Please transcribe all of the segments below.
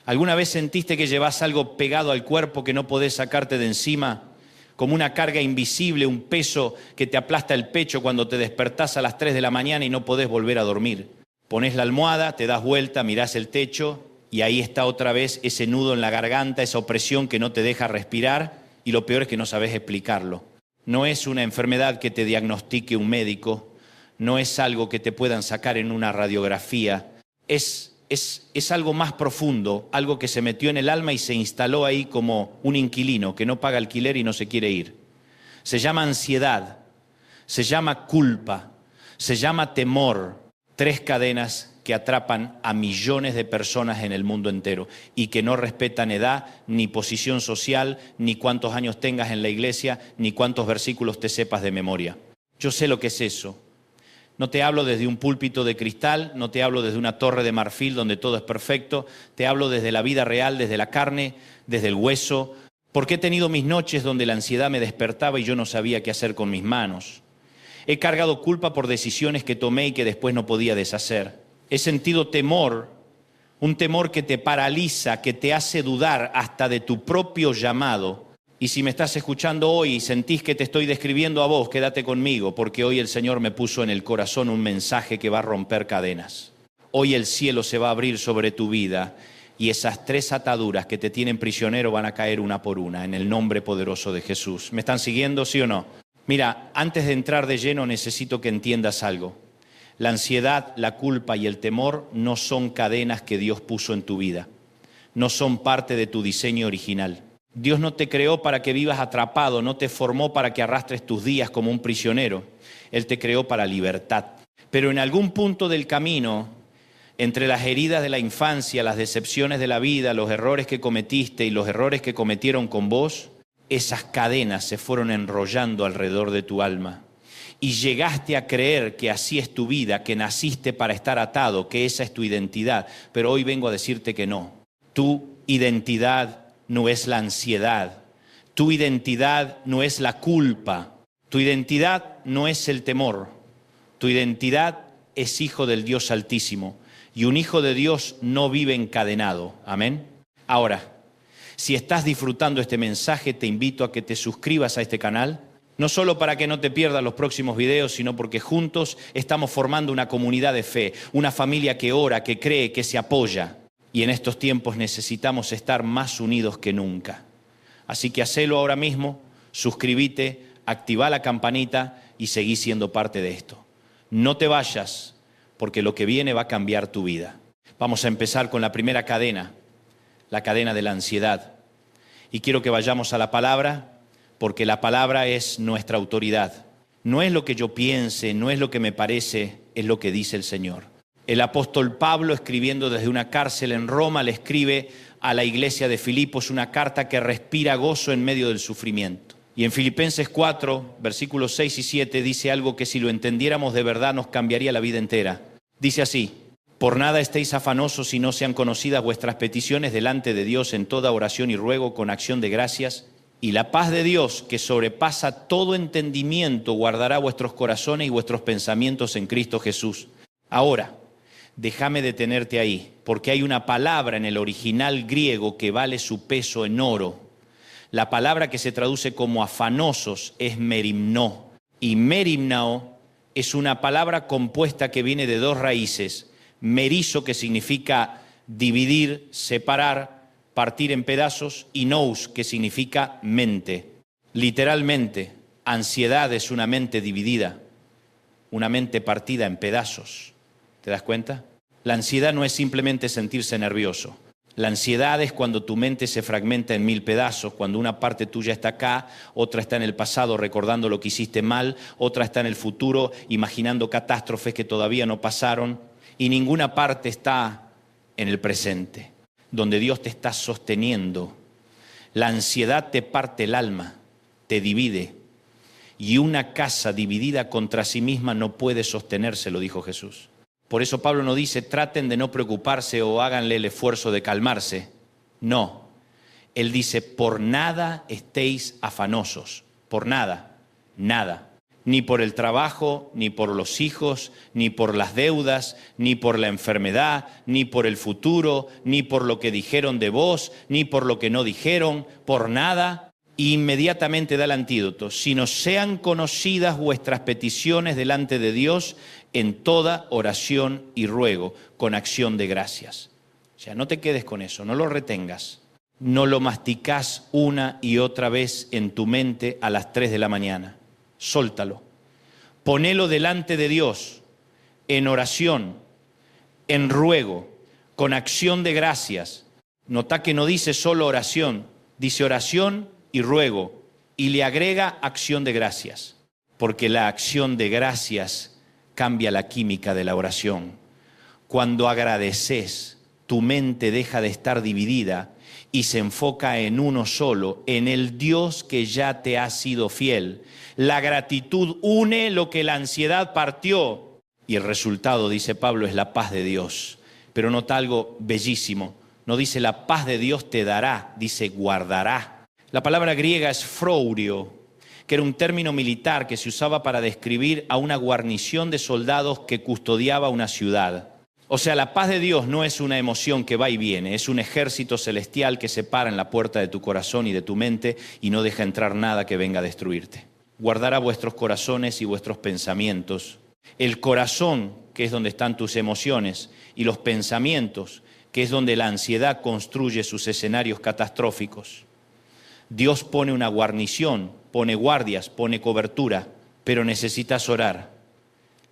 ¿Alguna vez sentiste que llevas algo pegado al cuerpo que no podés sacarte de encima? Como una carga invisible, un peso que te aplasta el pecho cuando te despertás a las 3 de la mañana y no podés volver a dormir. Pones la almohada, te das vuelta, mirás el techo y ahí está otra vez ese nudo en la garganta, esa opresión que no te deja respirar y lo peor es que no sabés explicarlo. No es una enfermedad que te diagnostique un médico, no es algo que te puedan sacar en una radiografía, es algo más profundo, algo que se metió en el alma y se instaló ahí como un inquilino que no paga alquiler y no se quiere ir. Se llama ansiedad, se llama culpa, se llama temor. 3 cadenas que atrapan a millones de personas en el mundo entero y que no respetan edad, ni posición social, ni cuántos años tengas en la iglesia, ni cuántos versículos te sepas de memoria. Yo sé lo que es eso. No te hablo desde un púlpito de cristal, no te hablo desde una torre de marfil donde todo es perfecto, te hablo desde la vida real, desde la carne, desde el hueso, porque he tenido mis noches donde la ansiedad me despertaba y yo no sabía qué hacer con mis manos. He cargado culpa por decisiones que tomé y que después no podía deshacer. He sentido temor, un temor que te paraliza, que te hace dudar hasta de tu propio llamado. Y si me estás escuchando hoy y sentís que te estoy describiendo a vos, quédate conmigo, porque hoy el Señor me puso en el corazón un mensaje que va a romper cadenas. Hoy el cielo se va a abrir sobre tu vida y esas 3 ataduras que te tienen prisionero van a caer una por una, en el nombre poderoso de Jesús. ¿Me están siguiendo, sí o no? Mira, antes de entrar de lleno necesito que entiendas algo. La ansiedad, la culpa y el temor no son cadenas que Dios puso en tu vida. No son parte de tu diseño original. Dios no te creó para que vivas atrapado, no te formó para que arrastres tus días como un prisionero. Él te creó para libertad. Pero en algún punto del camino, entre las heridas de la infancia, las decepciones de la vida, los errores que cometiste y los errores que cometieron con vos, esas cadenas se fueron enrollando alrededor de tu alma. Y llegaste a creer que así es tu vida, que naciste para estar atado, que esa es tu identidad. Pero hoy vengo a decirte que no. Tu identidad no es la ansiedad. Tu identidad no es la culpa. Tu identidad no es el temor. Tu identidad es hijo del Dios Altísimo. Y un hijo de Dios no vive encadenado. Amén. Ahora, si estás disfrutando este mensaje, te invito a que te suscribas a este canal. No solo para que no te pierdas los próximos videos, sino porque juntos estamos formando una comunidad de fe, una familia que ora, que cree, que se apoya. Y en estos tiempos necesitamos estar más unidos que nunca. Así que hacelo ahora mismo, suscríbete, activa la campanita y seguí siendo parte de esto. No te vayas, porque lo que viene va a cambiar tu vida. Vamos a empezar con la primera cadena, la cadena de la ansiedad. Y quiero que vayamos a la palabra, porque la palabra es nuestra autoridad. No es lo que yo piense, no es lo que me parece, es lo que dice el Señor. El apóstol Pablo, escribiendo desde una cárcel en Roma, le escribe a la iglesia de Filipos una carta que respira gozo en medio del sufrimiento. Y en Filipenses 4, versículos 6 y 7, dice algo que si lo entendiéramos de verdad nos cambiaría la vida entera. Dice así: por nada estéis afanosos si no sean conocidas vuestras peticiones delante de Dios en toda oración y ruego con acción de gracias. Y la paz de Dios, que sobrepasa todo entendimiento, guardará vuestros corazones y vuestros pensamientos en Cristo Jesús. Ahora, déjame detenerte ahí, porque hay una palabra en el original griego que vale su peso en oro. La palabra que se traduce como afanosos es merimnó. Y merimnao es una palabra compuesta que viene de 2 raíces. Merizo, que significa dividir, separar, partir en pedazos, y nous, que significa mente. Literalmente, ansiedad es una mente dividida, una mente partida en pedazos. ¿Te das cuenta? La ansiedad no es simplemente sentirse nervioso. La ansiedad es cuando tu mente se fragmenta en 1000 pedazos, cuando una parte tuya está acá, otra está en el pasado recordando lo que hiciste mal, otra está en el futuro imaginando catástrofes que todavía no pasaron, y ninguna parte está en el presente, donde Dios te está sosteniendo. La ansiedad te parte el alma, te divide, y una casa dividida contra sí misma no puede sostenerse, lo dijo Jesús. Por eso Pablo no dice, traten de no preocuparse o háganle el esfuerzo de calmarse. No, él dice, por nada estéis afanosos, por nada, nada. ni por el trabajo, ni por los hijos, ni por las deudas, ni por la enfermedad, ni por el futuro, ni por lo que dijeron de vos, ni por lo que no dijeron, por nada. Y inmediatamente da el antídoto: sino sean conocidas vuestras peticiones delante de Dios en toda oración y ruego, con acción de gracias. O sea, no te quedes con eso, no lo retengas. No lo masticás una y otra vez en tu mente a las 3 de la mañana. Sóltalo. Ponelo delante de Dios en oración, en ruego, con acción de gracias. Nota que no dice solo oración, dice oración y ruego, y le agrega acción de gracias, porque la acción de gracias cambia la química de la oración. Cuando agradeces, tu mente deja de estar dividida y se enfoca en uno solo, en el Dios que ya te ha sido fiel. La gratitud une lo que la ansiedad partió, y el resultado, dice Pablo, es la paz de Dios. Pero nota algo bellísimo: no dice la paz de Dios te dará, dice guardará. La palabra griega es phrourio, que era un término militar que se usaba para describir a una guarnición de soldados que custodiaba una ciudad. O sea, la paz de Dios no es una emoción que va y viene, es un ejército celestial que se para en la puerta de tu corazón y de tu mente y no deja entrar nada que venga a destruirte. Guardará vuestros corazones y vuestros pensamientos. El corazón, que es donde están tus emociones, y los pensamientos, que es donde la ansiedad construye sus escenarios catastróficos. Dios pone una guarnición, pone guardias, pone cobertura, pero necesitas orar,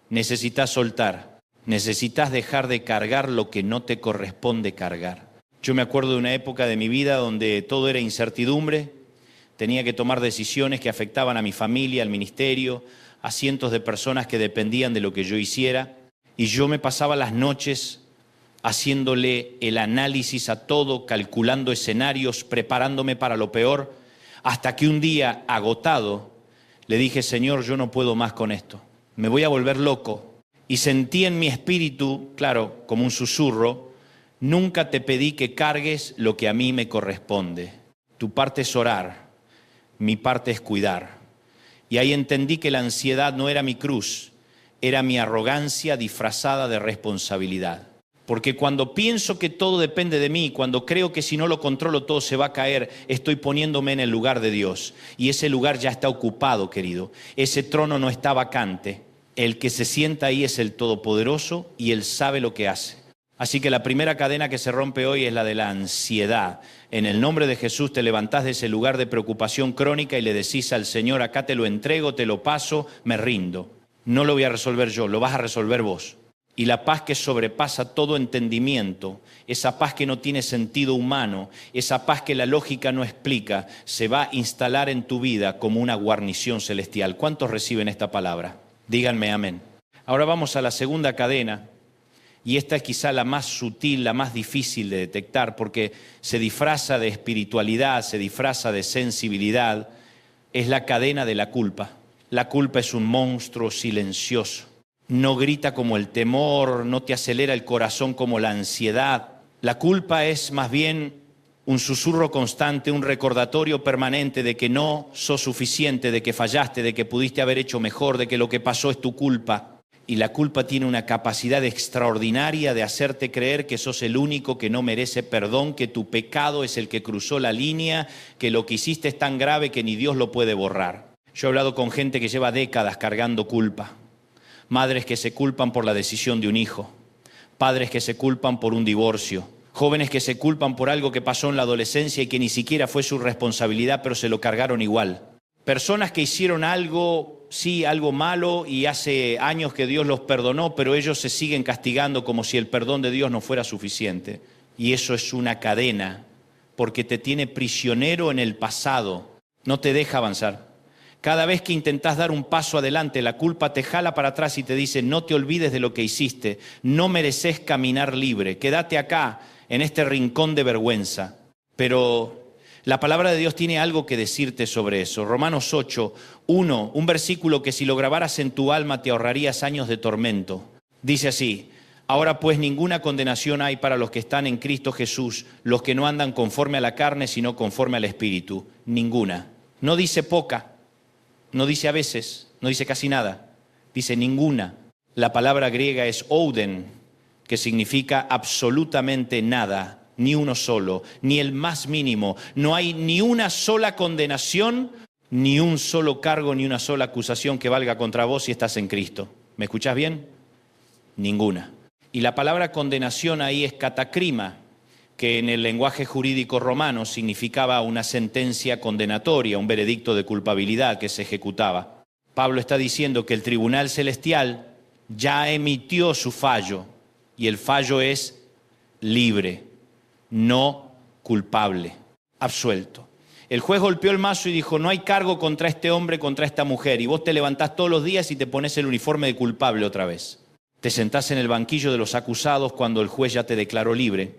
necesitas soltar. Necesitas dejar de cargar lo que no te corresponde cargar. Yo me acuerdo de una época de mi vida donde todo era incertidumbre, tenía que tomar decisiones que afectaban a mi familia, al ministerio, a cientos de personas que dependían de lo que yo hiciera, y yo me pasaba las noches haciéndole el análisis a todo, calculando escenarios, preparándome para lo peor, hasta que un día, agotado, le dije: Señor, yo no puedo más con esto, me voy a volver loco. Y sentí en mi espíritu, claro, como un susurro: nunca te pedí que cargues lo que a mí me corresponde. Tu parte es orar, mi parte es cuidar. Y ahí entendí que la ansiedad no era mi cruz, era mi arrogancia disfrazada de responsabilidad. Porque cuando pienso que todo depende de mí, cuando creo que si no lo controlo todo se va a caer, estoy poniéndome en el lugar de Dios. Y ese lugar ya está ocupado, querido. Ese trono no está vacante. El que se sienta ahí es el Todopoderoso y Él sabe lo que hace. Así que la primera cadena que se rompe hoy es la de la ansiedad. En el nombre de Jesús te levantás de ese lugar de preocupación crónica y le decís al Señor: acá te lo entrego, te lo paso, me rindo. No lo voy a resolver yo, lo vas a resolver vos. Y la paz que sobrepasa todo entendimiento, esa paz que no tiene sentido humano, esa paz que la lógica no explica, se va a instalar en tu vida como una guarnición celestial. ¿Cuántos reciben esta palabra? Díganme amén. Ahora vamos a la segunda cadena, y esta es quizá la más sutil, la más difícil de detectar, porque se disfraza de espiritualidad, se disfraza de sensibilidad. Es la cadena de la culpa. La culpa es un monstruo silencioso. No grita como el temor, no te acelera el corazón como la ansiedad. La culpa es más bien un susurro constante, un recordatorio permanente de que no sos suficiente, de que fallaste, de que pudiste haber hecho mejor, de que lo que pasó es tu culpa. Y la culpa tiene una capacidad extraordinaria de hacerte creer que sos el único que no merece perdón, que tu pecado es el que cruzó la línea, que lo que hiciste es tan grave que ni Dios lo puede borrar. Yo he hablado con gente que lleva décadas cargando culpa. Madres que se culpan por la decisión de un hijo, padres que se culpan por un divorcio, jóvenes que se culpan por algo que pasó en la adolescencia y que ni siquiera fue su responsabilidad, pero se lo cargaron igual. Personas que hicieron algo, sí, algo malo, y hace años que Dios los perdonó, pero ellos se siguen castigando como si el perdón de Dios no fuera suficiente. Y eso es una cadena, porque te tiene prisionero en el pasado, no te deja avanzar. Cada vez que intentás dar un paso adelante, la culpa te jala para atrás y te dice: no te olvides de lo que hiciste, no mereces caminar libre, quédate acá, en este rincón de vergüenza. Pero la palabra de Dios tiene algo que decirte sobre eso. Romanos 8, 1, un versículo que si lo grabaras en tu alma te ahorrarías años de tormento. Dice así: ahora pues ninguna condenación hay para los que están en Cristo Jesús, los que no andan conforme a la carne, sino conforme al Espíritu. Ninguna. No dice poca. No dice a veces, No dice casi nada, dice ninguna. La palabra griega es ouden, que significa absolutamente nada, ni uno solo, ni el más mínimo. No hay ni una sola condenación, ni un solo cargo, ni una sola acusación que valga contra vos si estás en Cristo. ¿Me escuchás bien? Ninguna. Y la palabra condenación ahí es catacrima, que en el lenguaje jurídico romano significaba una sentencia condenatoria, un veredicto de culpabilidad que se ejecutaba. Pablo está diciendo que el tribunal celestial ya emitió su fallo, y el fallo es libre, no culpable, absuelto. El juez golpeó el mazo y dijo, no hay cargo contra este hombre, contra esta mujer, y vos te levantás todos los días y te pones el uniforme de culpable otra vez. Te sentás en el banquillo de los acusados cuando el juez ya te declaró libre.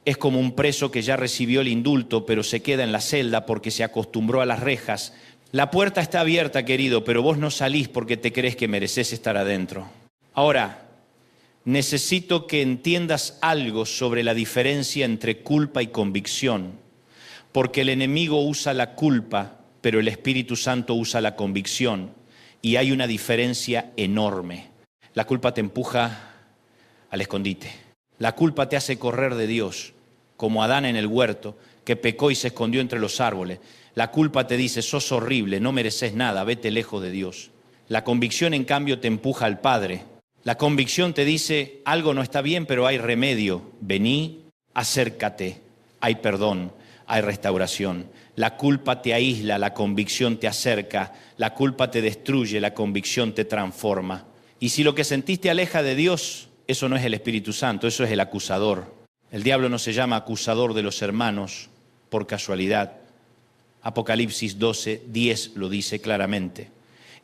Es como un preso que ya recibió el indulto, pero se queda en la celda porque se acostumbró a las rejas. La puerta está abierta, querido, pero vos no salís porque te crees que mereces estar adentro. Ahora, necesito que entiendas algo sobre la diferencia entre culpa y convicción, porque el enemigo usa la culpa, pero el Espíritu Santo usa la convicción, y hay una diferencia enorme. La culpa te empuja al escondite. La culpa te hace correr de Dios, como Adán en el huerto, que pecó y se escondió entre los árboles. La culpa te dice, sos horrible, no mereces nada, vete lejos de Dios. La convicción, en cambio, te empuja al Padre. La convicción te dice, algo no está bien, pero hay remedio. Vení, acércate, hay perdón, hay restauración. La culpa te aísla, la convicción te acerca. La culpa te destruye, la convicción te transforma. Y si lo que sentís te aleja de Dios, eso no es el Espíritu Santo, eso es el acusador. El diablo no se llama acusador de los hermanos por casualidad. Apocalipsis 12:10 lo dice claramente.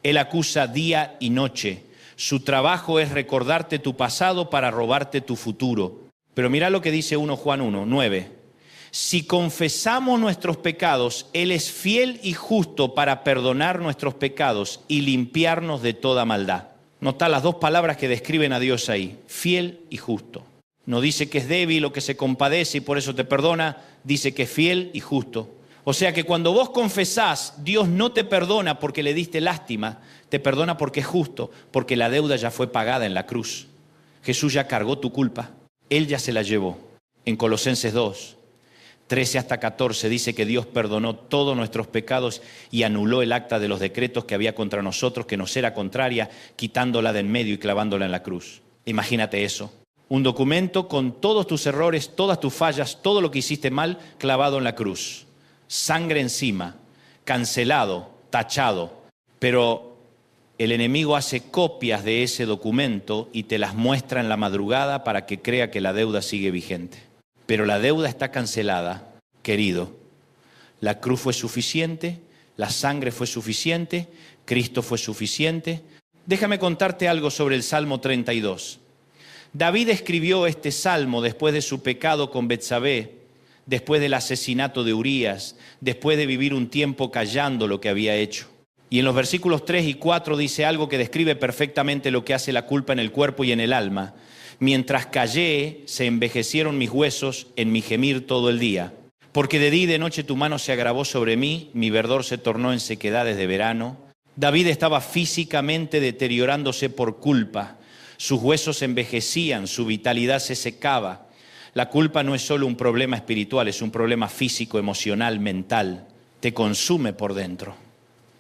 Él acusa día y noche. Su trabajo es recordarte tu pasado para robarte tu futuro. Pero mira lo que dice 1 Juan 1:9. Si confesamos nuestros pecados, Él es fiel y justo para perdonar nuestros pecados y limpiarnos de toda maldad. Notá las dos palabras que describen a Dios ahí, fiel y justo. No dice que es débil o que se compadece y por eso te perdona, dice que es fiel y justo. O sea que cuando vos confesás, Dios no te perdona porque le diste lástima, te perdona porque es justo, porque la deuda ya fue pagada en la cruz. Jesús ya cargó tu culpa, Él ya se la llevó. En Colosenses 2:13 hasta 14 dice que Dios perdonó todos nuestros pecados y anuló el acta de los decretos que había contra nosotros, que nos era contraria, quitándola de en medio y clavándola en la cruz. Imagínate eso. Un documento con todos tus errores, todas tus fallas, todo lo que hiciste mal, clavado en la cruz. Sangre encima, cancelado, tachado. Pero el enemigo hace copias de ese documento y te las muestra en la madrugada para que crea que la deuda sigue vigente. Pero la deuda está cancelada, querido. La cruz fue suficiente, la sangre fue suficiente, Cristo fue suficiente. Déjame contarte algo sobre el Salmo 32. David escribió este salmo después de su pecado con Betsabé, después del asesinato de Urías, después de vivir un tiempo callando lo que había hecho. Y en los versículos 3 y 4 dice algo que describe perfectamente lo que hace la culpa en el cuerpo y en el alma. Mientras callé, se envejecieron mis huesos en mi gemir todo el día. Porque de día y de noche tu mano se agravó sobre mí, mi verdor se tornó en sequedades de verano. David estaba físicamente deteriorándose por culpa. Sus huesos envejecían, su vitalidad se secaba. La culpa no es solo un problema espiritual, es un problema físico, emocional, mental. Te consume por dentro,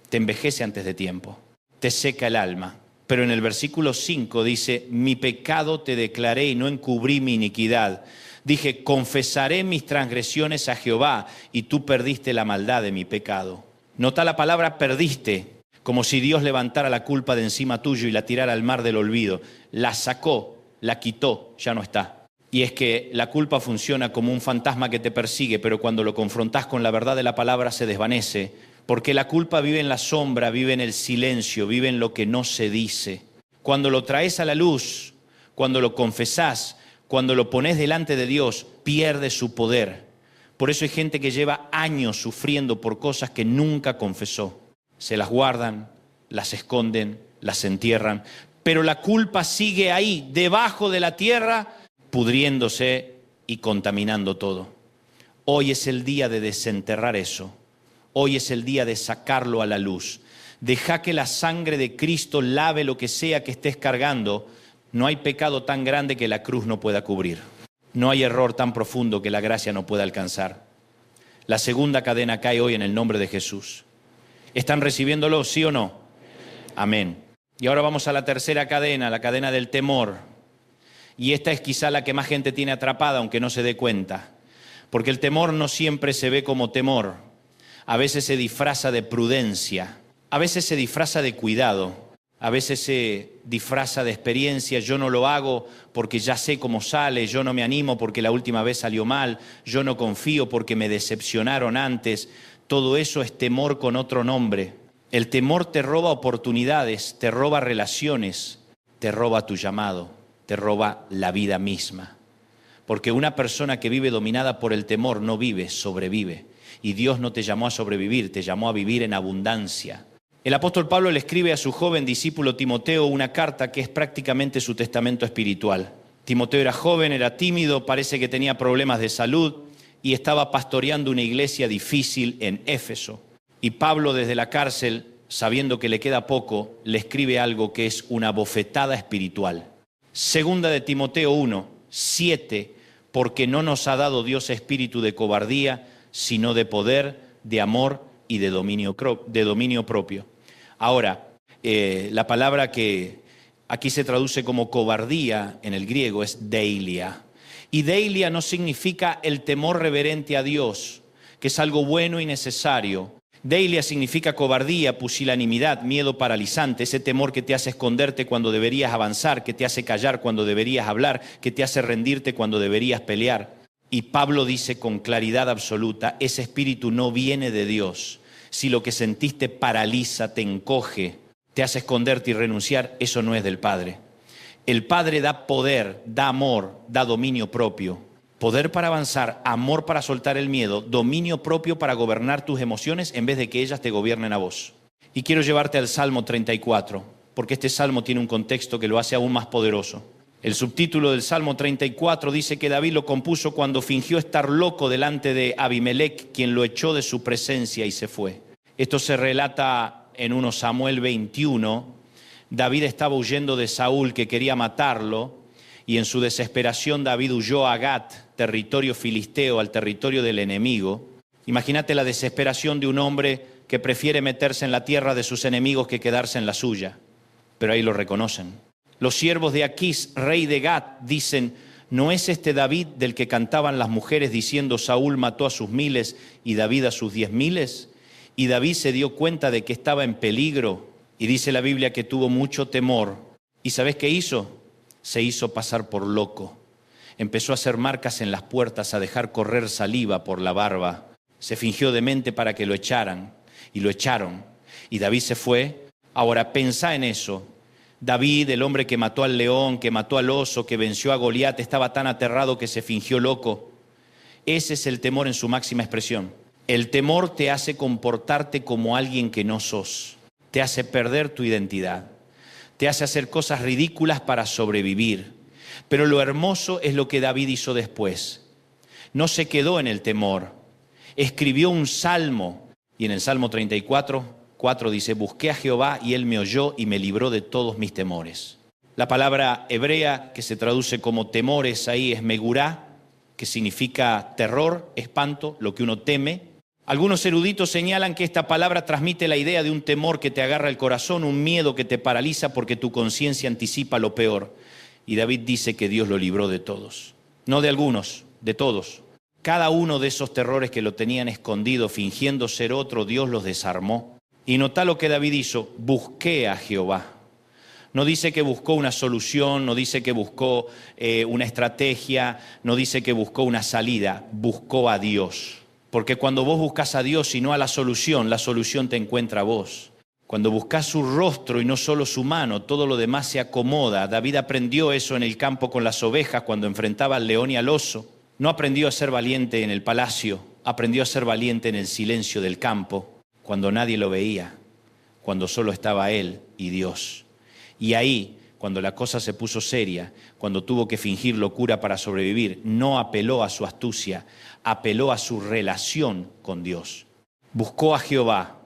te envejece antes de tiempo, te seca el alma. Pero en el versículo 5 dice, mi pecado te declaré y no encubrí mi iniquidad. Dije, confesaré mis transgresiones a Jehová y tú perdiste la maldad de mi pecado. Nota la palabra perdiste, como si Dios levantara la culpa de encima tuyo y la tirara al mar del olvido. La sacó, la quitó, ya no está. Y es que la culpa funciona como un fantasma que te persigue, pero cuando lo confrontás con la verdad de la palabra se desvanece. Porque la culpa vive en la sombra, vive en el silencio, vive en lo que no se dice. Cuando lo traes a la luz, cuando lo confesás, cuando lo pones delante de Dios, pierde su poder. Por eso hay gente que lleva años sufriendo por cosas que nunca confesó. Se las guardan, las esconden, las entierran. Pero la culpa sigue ahí, debajo de la tierra, pudriéndose y contaminando todo. Hoy es el día de desenterrar eso. Hoy es el día de sacarlo a la luz, Deja que la sangre de Cristo lave lo que sea que estés cargando. No hay pecado tan grande que la cruz no pueda cubrir. No hay error tan profundo que la gracia no pueda alcanzar. La segunda cadena cae hoy en el nombre de Jesús. ¿Están recibiéndolo, sí o no? Amén. Y ahora vamos a la tercera cadena, la cadena del temor. Y esta es quizá la que más gente tiene atrapada, aunque no se dé cuenta. Porque el temor no siempre se ve como temor. A veces se disfraza de prudencia. A veces se disfraza de cuidado. A veces se disfraza de experiencia. Yo no lo hago porque ya sé cómo sale. Yo no me animo porque la última vez salió mal. Yo no confío porque me decepcionaron antes. Todo eso es temor con otro nombre. El temor te roba oportunidades, te roba relaciones, te roba tu llamado, te roba la vida misma. Porque una persona que vive dominada por el temor no vive, sobrevive. Y Dios no te llamó a sobrevivir, te llamó a vivir en abundancia. El apóstol Pablo le escribe a su joven discípulo Timoteo una carta que es prácticamente su testamento espiritual. Timoteo era joven, era tímido, parece que tenía problemas de salud y estaba pastoreando una iglesia difícil en Éfeso. Y Pablo desde la cárcel, sabiendo que le queda poco, le escribe algo que es una bofetada espiritual. Segunda de Timoteo 1, 7, porque no nos ha dado Dios espíritu de cobardía, sino de poder, de amor y de dominio propio. Ahora, la palabra que aquí se traduce como cobardía en el griego es deilia. Y deilia no significa el temor reverente a Dios, que es algo bueno y necesario. Deilia significa cobardía, pusilanimidad, miedo paralizante, ese temor que te hace esconderte cuando deberías avanzar, que te hace callar cuando deberías hablar, que te hace rendirte cuando deberías pelear. Y Pablo dice con claridad absoluta, ese espíritu no viene de Dios. Si lo que sentiste paraliza, te encoge, te hace esconderte y renunciar, eso no es del Padre. El Padre da poder, da amor, da dominio propio. Poder para avanzar, amor para soltar el miedo, dominio propio para gobernar tus emociones en vez de que ellas te gobiernen a vos. Y quiero llevarte al Salmo 34, porque este Salmo tiene un contexto que lo hace aún más poderoso. El subtítulo del Salmo 34 dice que David lo compuso cuando fingió estar loco delante de Abimelec, quien lo echó de su presencia y se fue. Esto se relata en 1 Samuel 21. David estaba huyendo de Saúl, que quería matarlo, y en su desesperación David huyó a Gat, territorio filisteo, al territorio del enemigo. Imagínate la desesperación de un hombre que prefiere meterse en la tierra de sus enemigos que quedarse en la suya. Pero ahí lo reconocen. Los siervos de Aquís, rey de Gat, dicen, ¿no es este David del que cantaban las mujeres diciendo Saúl mató a sus 1000 y David a sus 10.000? Y David se dio cuenta de que estaba en peligro y dice la Biblia que tuvo mucho temor. ¿Y sabes qué hizo? Se hizo pasar por loco. Empezó a hacer marcas en las puertas, a dejar correr saliva por la barba. Se fingió demente para que lo echaran y lo echaron. Y David se fue. Ahora pensá en eso. David, el hombre que mató al león, que mató al oso, que venció a Goliat, estaba tan aterrado que se fingió loco. Ese es el temor en su máxima expresión. El temor te hace comportarte como alguien que no sos. Te hace perder tu identidad. Te hace hacer cosas ridículas para sobrevivir. Pero lo hermoso es lo que David hizo después. No se quedó en el temor. Escribió un salmo. Y en el Salmo 34:4 dice, busqué a Jehová y él me oyó y me libró de todos mis temores. La palabra hebrea que se traduce como temores ahí es megurá, que significa terror, espanto, lo que uno teme. Algunos eruditos señalan que esta palabra transmite la idea de un temor que te agarra el corazón, un miedo que te paraliza porque tu conciencia anticipa lo peor. Y David dice que Dios lo libró de todos. No de algunos, de todos. Cada uno de esos terrores que lo tenían escondido, fingiendo ser otro, Dios los desarmó. Y notá lo que David hizo, busqué a Jehová. No dice que buscó una solución, no dice que buscó una estrategia, no dice que buscó una salida, buscó a Dios. Porque cuando vos buscas a Dios y no a la solución te encuentra a vos. Cuando buscas su rostro y no solo su mano, todo lo demás se acomoda. David aprendió eso en el campo con las ovejas cuando enfrentaba al león y al oso. No aprendió a ser valiente en el palacio, aprendió a ser valiente en el silencio del campo, cuando nadie lo veía, cuando solo estaba él y Dios. Y ahí, cuando la cosa se puso seria, cuando tuvo que fingir locura para sobrevivir, no apeló a su astucia, apeló a su relación con Dios. Buscó a Jehová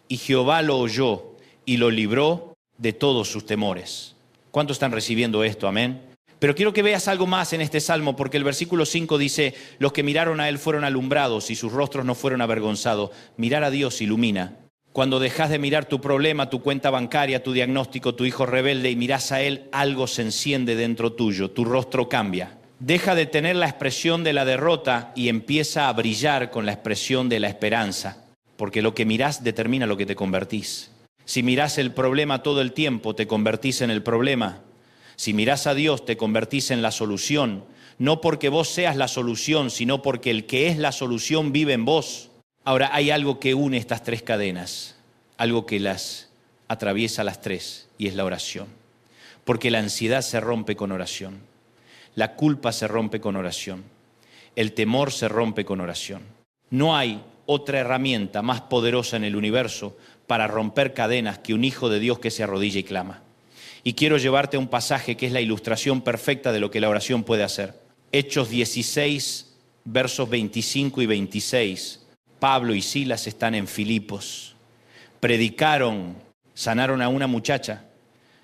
y Jehová lo oyó y lo libró de todos sus temores. ¿Cuántos están recibiendo esto? Amén. Pero quiero que veas algo más en este salmo, porque el versículo 5 dice, los que miraron a él fueron alumbrados y sus rostros no fueron avergonzados. Mirar a Dios ilumina. Cuando dejas de mirar tu problema, tu cuenta bancaria, tu diagnóstico, tu hijo rebelde y miras a él, algo se enciende dentro tuyo, tu rostro cambia. Deja de tener la expresión de la derrota y empieza a brillar con la expresión de la esperanza, porque lo que mirás determina lo que te convertís. Si mirás el problema todo el tiempo, te convertís en el problema. Si mirás a Dios, te convertís en la solución, no porque vos seas la solución, sino porque el que es la solución vive en vos. Ahora, hay algo que une estas tres cadenas, algo que las atraviesa las tres, y es la oración. Porque la ansiedad se rompe con oración, la culpa se rompe con oración, el temor se rompe con oración. No hay otra herramienta más poderosa en el universo para romper cadenas que un hijo de Dios que se arrodilla y clama. Y quiero llevarte a un pasaje que es la ilustración perfecta de lo que la oración puede hacer. Hechos 16, versos 25 y 26. Pablo y Silas están en Filipos. Predicaron, sanaron a una muchacha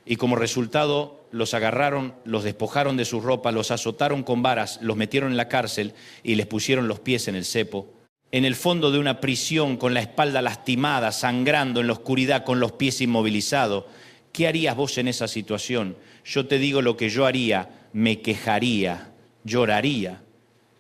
y como resultado los agarraron, los despojaron de sus ropas, los azotaron con varas, los metieron en la cárcel y les pusieron los pies en el cepo. En el fondo de una prisión, con la espalda lastimada, sangrando en la oscuridad, con los pies inmovilizados. ¿Qué harías vos en esa situación? Yo te digo lo que yo haría, me quejaría, lloraría,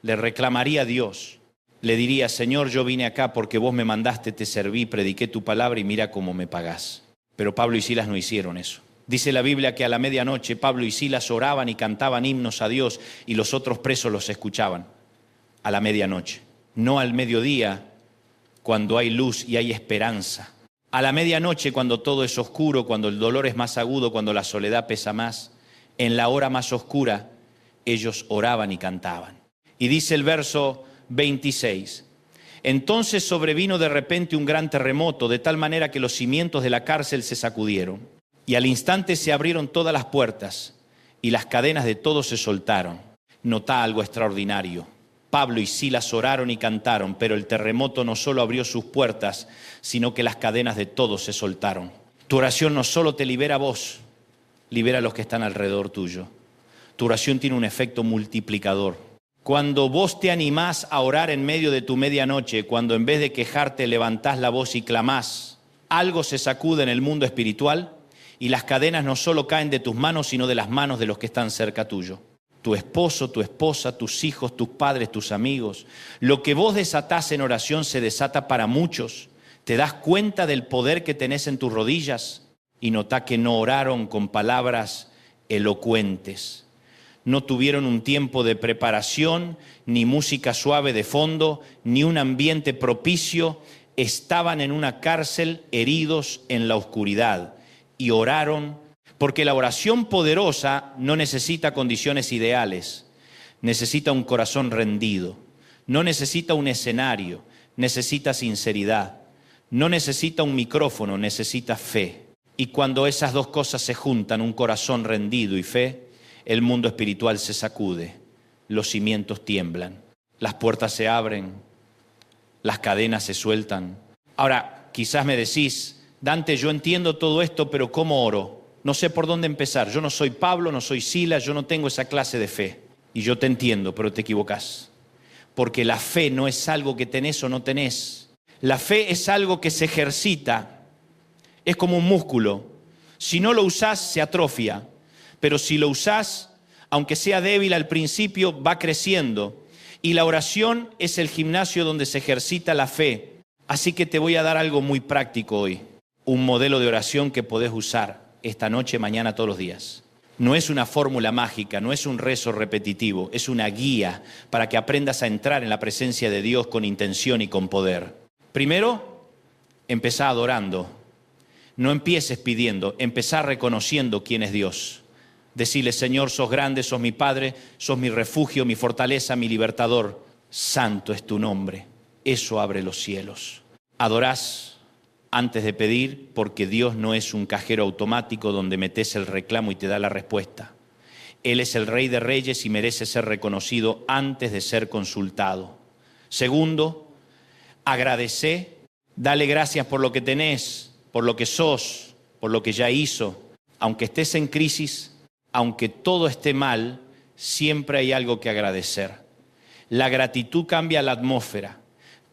le reclamaría a Dios. Le diría, Señor, yo vine acá porque vos me mandaste, te serví, prediqué tu palabra y mira cómo me pagás. Pero Pablo y Silas no hicieron eso. Dice la Biblia que a la medianoche Pablo y Silas oraban y cantaban himnos a Dios y los otros presos los escuchaban. A la medianoche. No al mediodía, cuando hay luz y hay esperanza. A la medianoche, cuando todo es oscuro, cuando el dolor es más agudo, cuando la soledad pesa más, en la hora más oscura, ellos oraban y cantaban. Y dice el verso 26, entonces sobrevino de repente un gran terremoto, de tal manera que los cimientos de la cárcel se sacudieron, y al instante se abrieron todas las puertas, y las cadenas de todos se soltaron. Nota algo extraordinario. Pablo y Silas oraron y cantaron, pero el terremoto no solo abrió sus puertas, sino que las cadenas de todos se soltaron. Tu oración no solo te libera a vos, libera a los que están alrededor tuyo. Tu oración tiene un efecto multiplicador. Cuando vos te animás a orar en medio de tu medianoche, cuando en vez de quejarte levantás la voz y clamás, algo se sacude en el mundo espiritual y las cadenas no solo caen de tus manos, sino de las manos de los que están cerca tuyo. Tu esposo, tu esposa, tus hijos, tus padres, tus amigos. Lo que vos desatás en oración se desata para muchos. Te das cuenta del poder que tenés en tus rodillas y notá que no oraron con palabras elocuentes. No tuvieron un tiempo de preparación, ni música suave de fondo, ni un ambiente propicio. Estaban en una cárcel heridos en la oscuridad y oraron. Porque la oración poderosa no necesita condiciones ideales, necesita un corazón rendido, no necesita un escenario, necesita sinceridad, no necesita un micrófono, necesita fe. Y cuando esas dos cosas se juntan, un corazón rendido y fe, el mundo espiritual se sacude, los cimientos tiemblan, las puertas se abren, las cadenas se sueltan. Ahora, quizás me decís, Dante, yo entiendo todo esto, pero ¿cómo oro? No sé por dónde empezar. Yo no soy Pablo, no soy Silas, yo no tengo esa clase de fe. Y yo te entiendo, pero te equivocás. Porque la fe no es algo que tenés o no tenés. La fe es algo que se ejercita. Es como un músculo. Si no lo usás, se atrofia. Pero si lo usás, aunque sea débil al principio, va creciendo. Y la oración es el gimnasio donde se ejercita la fe. Así que te voy a dar algo muy práctico hoy. Un modelo de oración que podés usar esta noche, mañana, todos los días. No es una fórmula mágica, no es un rezo repetitivo, es una guía para que aprendas a entrar en la presencia de Dios con intención y con poder. Primero, empezá adorando. No empieces pidiendo, empezá reconociendo quién es Dios. Decirle, Señor, sos grande, sos mi Padre, sos mi refugio, mi fortaleza, mi libertador. Santo es tu nombre. Eso abre los cielos. Adorás antes de pedir, porque Dios no es un cajero automático donde metes el reclamo y te da la respuesta. Él es el Rey de Reyes y merece ser reconocido antes de ser consultado. Segundo, agradecé, dale gracias por lo que tenés, por lo que sos, por lo que ya hizo. Aunque estés en crisis, aunque todo esté mal, siempre hay algo que agradecer. La gratitud cambia la atmósfera.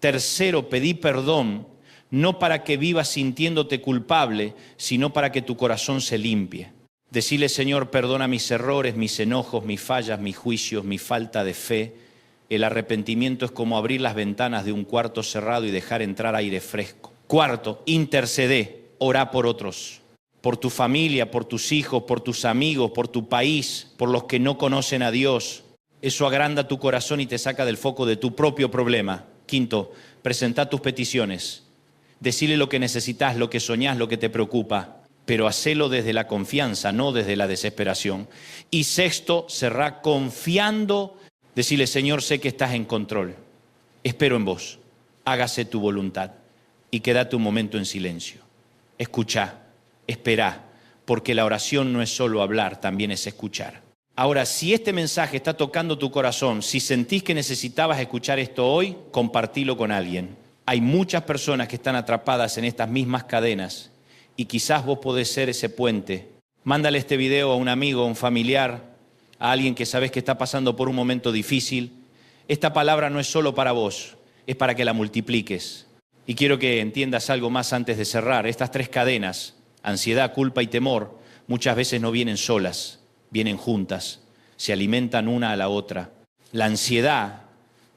Tercero, pedí perdón, no para que vivas sintiéndote culpable, sino para que tu corazón se limpie. Decirle, Señor, perdona mis errores, mis enojos, mis fallas, mis juicios, mi falta de fe. El arrepentimiento es como abrir las ventanas de un cuarto cerrado y dejar entrar aire fresco. Cuarto, intercede, orá por otros. Por tu familia, por tus hijos, por tus amigos, por tu país, por los que no conocen a Dios. Eso agranda tu corazón y te saca del foco de tu propio problema. Quinto, presenta tus peticiones. Decile lo que necesitas, lo que soñás, lo que te preocupa, pero hacelo desde la confianza, no desde la desesperación. Y sexto, cerrá confiando. Decile, Señor, sé que estás en control. Espero en vos. Hágase tu voluntad. Y quédate un momento en silencio. Escuchá. Esperá, porque la oración no es solo hablar, también es escuchar. Ahora, si este mensaje está tocando tu corazón, si sentís que necesitabas escuchar esto hoy, compartilo con alguien. Hay muchas personas que están atrapadas en estas mismas cadenas y quizás vos podés ser ese puente. Mándale este video a un amigo, a un familiar, a alguien que sabes que está pasando por un momento difícil. Esta palabra no es solo para vos, es para que la multipliques. Y quiero que entiendas algo más antes de cerrar. Estas tres cadenas, ansiedad, culpa y temor, muchas veces no vienen solas, vienen juntas, se alimentan una a la otra. La ansiedad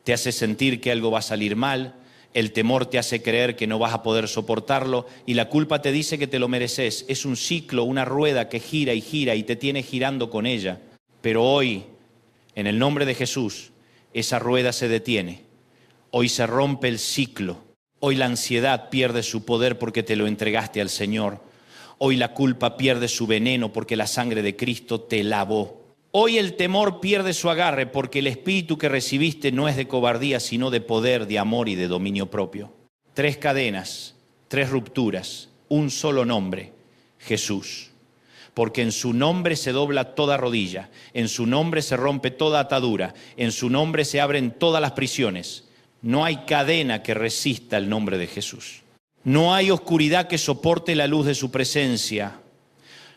te hace sentir que algo va a salir mal, el temor te hace creer que no vas a poder soportarlo y la culpa te dice que te lo mereces. Es un ciclo, una rueda que gira y te tiene girando con ella. Pero hoy, en el nombre de Jesús, esa rueda se detiene. Hoy se rompe el ciclo. Hoy la ansiedad pierde su poder porque te lo entregaste al Señor. Hoy la culpa pierde su veneno porque la sangre de Cristo te lavó. Hoy el temor pierde su agarre porque el espíritu que recibiste no es de cobardía, sino de poder, de amor y de dominio propio. Tres cadenas, tres rupturas, un solo nombre, Jesús. Porque en su nombre se dobla toda rodilla, en su nombre se rompe toda atadura, en su nombre se abren todas las prisiones. No hay cadena que resista el nombre de Jesús. No hay oscuridad que soporte la luz de su presencia.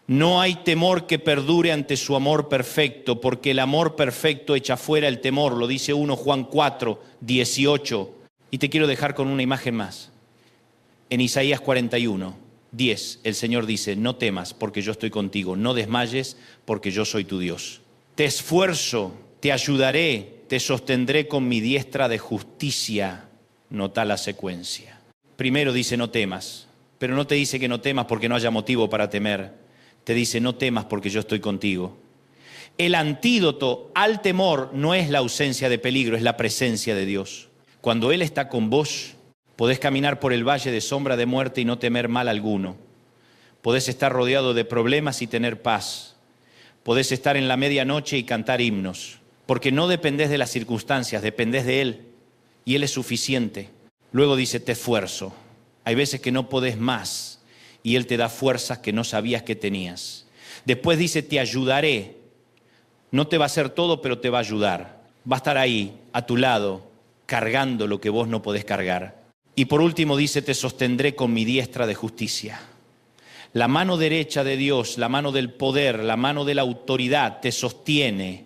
No hay temor que perdure ante su amor perfecto, porque el amor perfecto echa fuera el temor, lo dice 1 Juan 4, 18. Y te quiero dejar con una imagen más. En Isaías 41, 10, el Señor dice, no temas porque yo estoy contigo, no desmayes porque yo soy tu Dios. Te esfuerzo, te ayudaré, te sostendré con mi diestra de justicia. Nota la secuencia. Primero dice no temas, pero no te dice que no temas porque no haya motivo para temer. Te dice no temas porque yo estoy contigo. El antídoto al temor no es la ausencia de peligro, es la presencia de Dios. Cuando Él está con vos, podés caminar por el valle de sombra de muerte y no temer mal alguno. Podés estar rodeado de problemas y tener paz. Podés estar en la medianoche y cantar himnos, porque no dependés de las circunstancias, dependés de Él y Él es suficiente. Luego dice, te esfuerzo. Hay veces que no podés más y Él te da fuerzas que no sabías que tenías. Después dice, te ayudaré. No te va a hacer todo, pero te va a ayudar. Va a estar ahí, a tu lado, cargando lo que vos no podés cargar. Y por último dice, te sostendré con mi diestra de justicia. La mano derecha de Dios, la mano del poder, la mano de la autoridad te sostiene,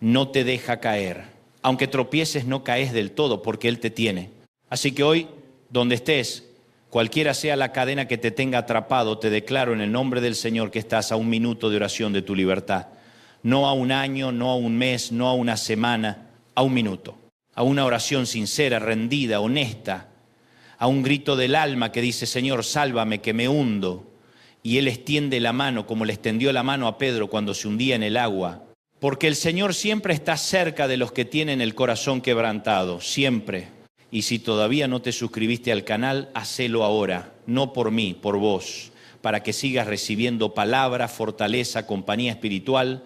no te deja caer. Aunque tropieces, no caes del todo porque Él te tiene. Así que hoy, donde estés, cualquiera sea la cadena que te tenga atrapado, te declaro en el nombre del Señor que estás a 1 minuto de oración de tu libertad. No a 1 año, no a 1 mes, no a 1 semana, a 1 minuto. A una oración sincera, rendida, honesta. A un grito del alma que dice, Señor, sálvame que me hundo. Y Él extiende la mano como le extendió la mano a Pedro cuando se hundía en el agua. Porque el Señor siempre está cerca de los que tienen el corazón quebrantado, siempre. Y si todavía no te suscribiste al canal, hacelo ahora, no por mí, por vos, para que sigas recibiendo palabra, fortaleza, compañía espiritual,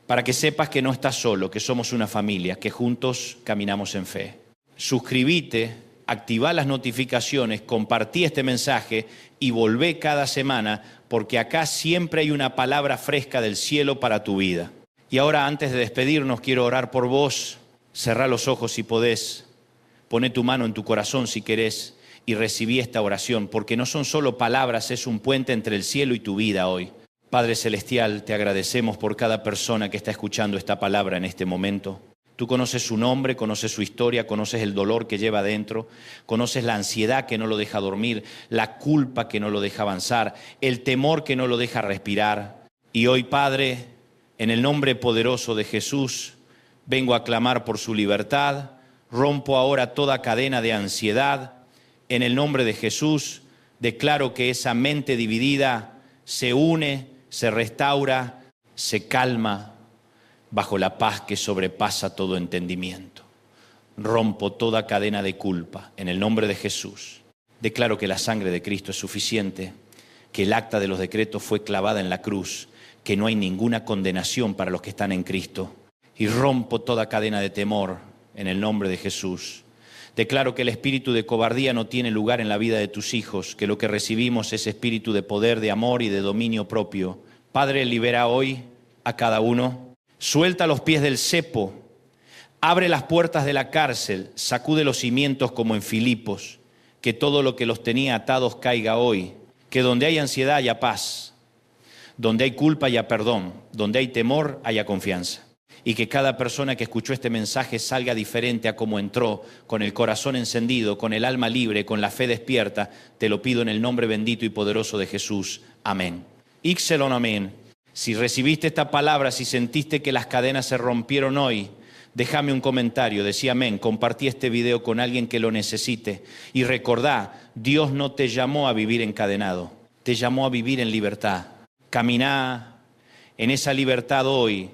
para que sepas que no estás solo, que somos una familia, que juntos caminamos en fe. Suscríbete, activá las notificaciones, compartí este mensaje y volvé cada semana, porque acá siempre hay una palabra fresca del cielo para tu vida. Y ahora, antes de despedirnos, quiero orar por vos. Cerrá los ojos si podés. Poné tu mano en tu corazón si querés y recibí esta oración, porque no son solo palabras, es un puente entre el cielo y tu vida hoy. Padre Celestial, te agradecemos por cada persona que está escuchando esta palabra en este momento. Tú conoces su nombre, conoces su historia, conoces el dolor que lleva adentro, conoces la ansiedad que no lo deja dormir, la culpa que no lo deja avanzar, el temor que no lo deja respirar. Y hoy, Padre, en el nombre poderoso de Jesús, vengo a clamar por su libertad, rompo ahora toda cadena de ansiedad. En el nombre de Jesús, declaro que esa mente dividida se une, se restaura, se calma bajo la paz que sobrepasa todo entendimiento. Rompo toda cadena de culpa en el nombre de Jesús. Declaro que la sangre de Cristo es suficiente, que el acta de los decretos fue clavada en la cruz, que no hay ninguna condenación para los que están en Cristo. Y rompo toda cadena de temor en el nombre de Jesús. Declaro que el espíritu de cobardía no tiene lugar en la vida de tus hijos, que lo que recibimos es espíritu de poder, de amor y de dominio propio. Padre, libera hoy a cada uno. Suelta los pies del cepo, abre las puertas de la cárcel, sacude los cimientos como en Filipos, que todo lo que los tenía atados caiga hoy, que donde hay ansiedad haya paz, donde hay culpa haya perdón, donde hay temor haya confianza. Y que cada persona que escuchó este mensaje salga diferente a como entró, con el corazón encendido, con el alma libre, con la fe despierta. Te lo pido en el nombre bendito y poderoso de Jesús. Amén. Ixelon amén. Si recibiste esta palabra, si sentiste que las cadenas se rompieron hoy, déjame un comentario, decía amén, compartí este video con alguien que lo necesite. Y recordá, Dios no te llamó a vivir encadenado, te llamó a vivir en libertad. Caminá en esa libertad hoy.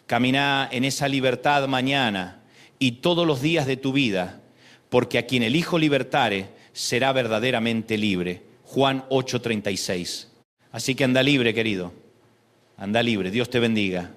Caminá en esa libertad mañana y todos los días de tu vida, porque a quien el Hijo libertare será verdaderamente libre. Juan 8:36. Así que anda libre, querido. Anda libre. Dios te bendiga.